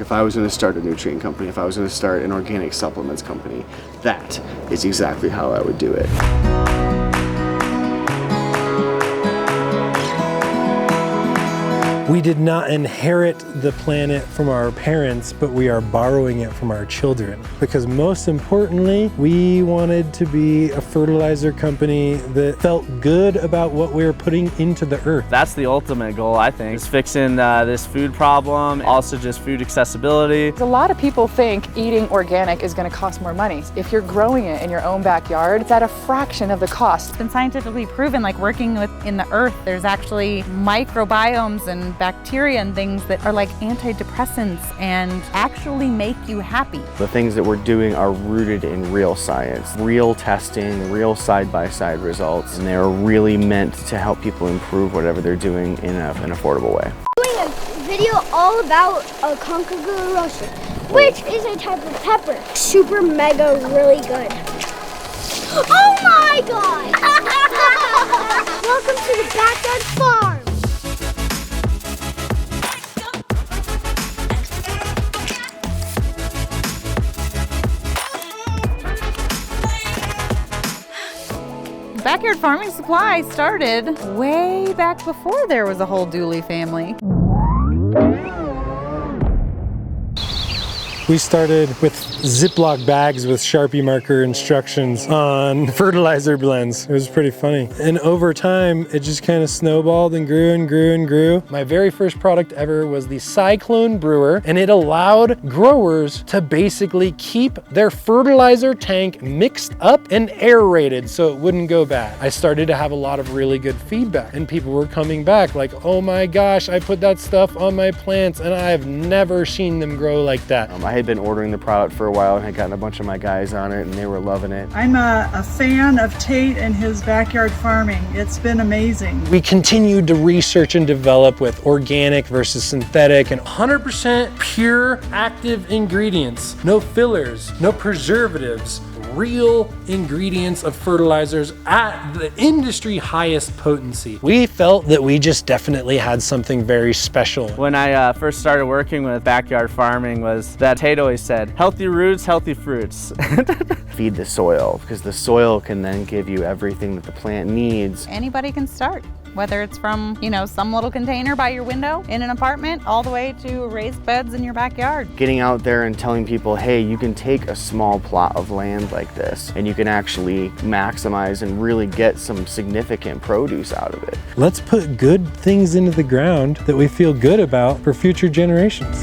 If I was going to start a nutrient company, if I was going to start an organic supplements company, that is exactly how I would do it. We did not inherit the planet from our parents, but we are borrowing it from our children. Because most importantly, we wanted to be a fertilizer company that felt good about what we were putting into the earth. That's the ultimate goal, I think, is fixing this food problem, also just food accessibility. A lot of people think eating organic is going to cost more money. If you're growing it in your own backyard, it's at a fraction of the cost. It's been scientifically proven, like working in the earth, there's actually microbiomes and bacteria and things that are like antidepressants and actually make you happy. The things that we're doing are rooted in real science, real testing, real side-by-side results, and they're really meant to help people improve whatever they're doing in an affordable way. Doing a video all about a Conqueror Russian, which is a type of pepper. Super mega really good. Oh my god! Welcome to the Backyard Farm. Backyard Farming Supply started way back before there was a whole Dooley family. We started with Ziploc bags with Sharpie marker instructions on fertilizer blends. It was pretty funny. And over time, it just kind of snowballed and grew and grew and grew. My very first product ever was the Cyclone Brewer, and it allowed growers to basically keep their fertilizer tank mixed up and aerated so it wouldn't go bad. I started to have a lot of really good feedback, and people were coming back like, oh my gosh, I put that stuff on my plants and I've never seen them grow like that. I had been ordering the product for a while and had gotten a bunch of my guys on it and they were loving it. I'm a fan of Tate and his backyard farming. It's been amazing. We continued to research and develop with organic versus synthetic and 100% pure active ingredients. No fillers, no preservatives, real ingredients of fertilizers at the industry highest potency. We felt that we just definitely had something very special. When I first started working with backyard farming was that Tate always said, healthy roots, healthy fruits. Feed the soil, because the soil can then give you everything that the plant needs. Anybody can start, whether it's from, some little container by your window in an apartment, all the way to raised beds in your backyard. Getting out there and telling people, hey, you can take a small plot of land like this and you can actually maximize and really get some significant produce out of it. Let's put good things into the ground that we feel good about for future generations.